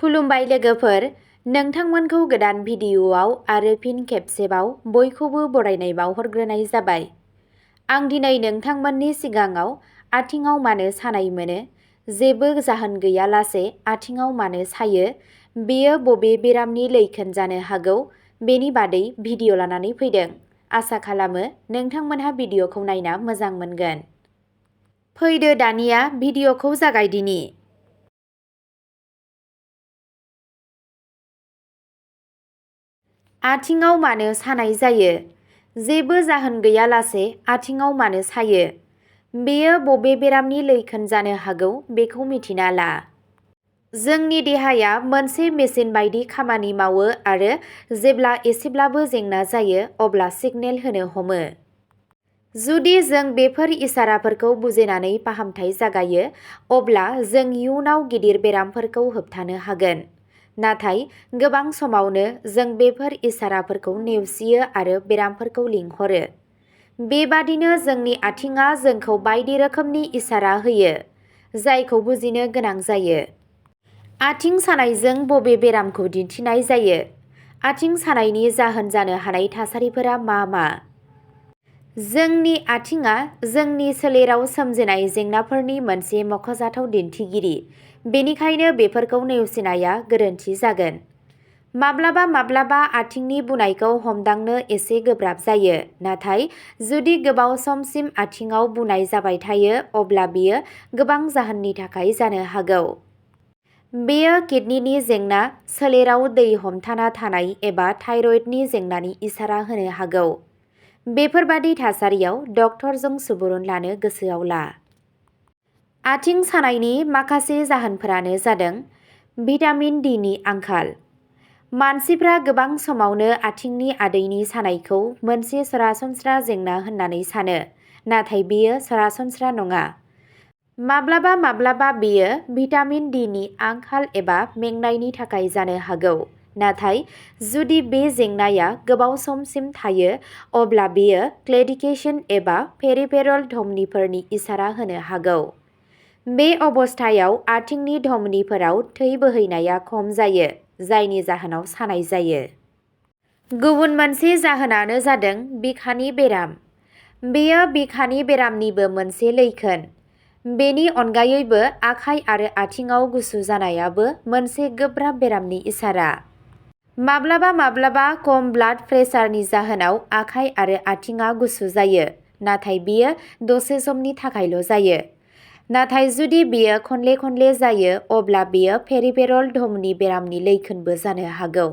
खुलुमबाय लोगोफोर, नोंथांमोनखौ गोदान भिडिअ'आव आरो फिन खेबसेबाव बयखौबो बरायनाय बावहरग्रोनाय जाबाय। आं दिनै नोंथांमोननि सिगाङाव आथिङाव मानो सानाय मोनो, जेबो जाहोन गैयालासे आथिङाव मानो सायो, बेयो बबे बेरामनि लैखोन जानो हागौ, बेनि बादै भिडिअ' लानानै फैदों। आसा खालामो नोंथांमोनहा भिडिअ'खौ नायना मोजां मोनगोन। फैदो दानिया भिडिअ'खौ जागायदिनि। आथिङाव मानो सानाय जायो? जेबो जाहोन गैयालासे आथिङाव मानो सायो? बेयो बबे बेरामनि लैखोन जानो हागौ बेखौ मिथिना ला। जोंनि देहाया मोनसे मेसिन बायदि खामानि मावो आरो जेब्ला एसेब्लाबो जेंना जायो अब्ला सिगनेल होनो हमो। जुदि जों बेफोर इसाराफोरखौ बुजिनानै फाहामथाय जागायो, अब्ला जों इयुनाव गिदिर बेरामफोरखौ होबथानो हागोन। नाथाय गोबां समावनो जों बेफोर इसाराफोरखौ नेवसियो आरो बेरामफोरखौ लिंहरो। बेबादिनो जोंनि आथिङा जोंखौ बायदि रोखोमनि इसारा होयो, जायखौ बुजिनो गोनां जायो। आथिं सानायजों बबे बेरामखौ दिन्थिनाय जायो? आथिं सानायनि जाहोन जानो हानाय थासारिफोरा मा मा? जोंनि आथिङा जोंनि सोलेराव सोमजिनाय जेंनाफोरनि मोनसे मख'जाथाव दिन्थिगिरि, बेनिखायनो बेफोरखौ नेवसिनाया गोरोन्थि जागोन। माब्लाबा माब्लाबा आथिंनि बुनायखौ हमदांनो एसे गोब्राब जायो, नाथाय जुदि गोबाव समसिम आथिङाव बुनाय जाबाय थायो अब्ला बेयो गोबां जाहोननि थाखाय जानो हागौ। बेयो किडनिनि जेंना, सोलेराव दै हमथाना थानाय एबा थाइरयडनि जेंनानि इसारा होनो हागौ। बेफोरबादि थासारियाव डक्टरजों सुबुरुन लानो गोसोआव ला। आथिं सानायनि माखासे जाहोनफोरानो जादों भिटामिन डिनि आंखाल। मानसिफ्रा गोबां समावनो आथिंनि आदैनि सानायखौ मोनसे सरासनस्रा जेंना होननानै सानो, नाथाय बेयो सरासनस्रा नङा। माब्लाबा माब्लाबा बेयो भिटामिन डिनि आंखाल एबा मेंनायनि थाखाय जानो हागौ, नाथाय जुदि बे जेंनाया गोबाव समसिम थायो अब्ला बेयो क्लेडिकेशन एबा पेरिफेरल धमनिफोरनि इसारा होनो हागौ। बे अबस्थायाव आथिंनि धमनिफोराव थै बोहैनाया खम जायो, जायनि जाहोनाव सानाय जायो। गुबुन मोनसे जाहोनानो जादों बिखानि बेराम। बेयो बिखानि बेरामनिबो मोनसे लैखोन। बेनि अनगायैबो आखाइ आरो आथिङाव गुसु जानायाबो मोनसे गोब्राब बेरामनि इसारा। माब्लाबा माब्लाबा खम ब्लाड प्रेसारनि जाहोनाव आखाइ आरो आथिङा गुसु जायो, नाथाय बेयो दसे समनि थाखायल' जायो। नाथाय जुदि बेयो खनले खनले जायो अब्ला बेयो पेरिफेरल धमनि बेरामनि लैखोनबो जानो हागौ।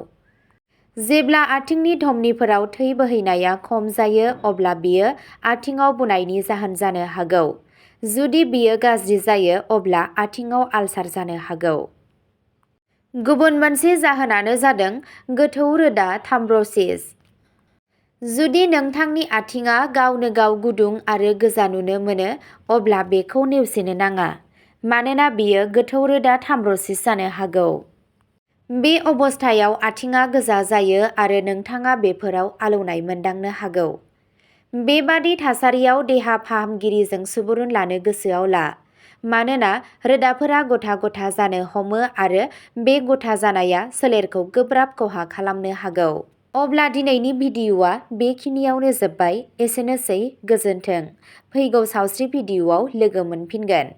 जेब्ला आथिंनि धमनिफोराव थै बोहैनाया खम जायो अब्ला बेयो आथिङाव बुनायनि जाहोन जानो हागौ। जुदि बेयो गाज्रि जायो अब्ला आथिङाव आलसार जानो हागौ। गुबुन मोनसे जाहोनानो जादों गोथौ रोदा थाम्ब्रसिस। जुदि नोंथांनि आथिङा गावनो गाव गुदुं आरो गोजा नुनो मोनो अब्ला बेखौ नेवसिनो नाङा, मानोना बेयो गोथौ रोदा थाम्ब्रसिस जानो हागौ। बे अबस्थायाव आथिङा गोजा जायो आरो नोंथाङा बेफोराव आलौनाय मोनदांनो हागौ। बेबादि थासारियाव देहा फाहामगिरिजों सुबुरुन लानो गोसोआव ला, मानोना रोदाफोरा गथा गथा जानो हमो आरो बे गथा जानाया सोलेरखौ गोब्राब खहा खालामनो हागौ। अब्ला दिनैनि भिडिअ'आ बेखिनियावनो जोब्बाय। एसेनोसै, गोजोन्थों। फैगौ सावस्रि भिडिअ'आव लोगो मोनफिनगोन।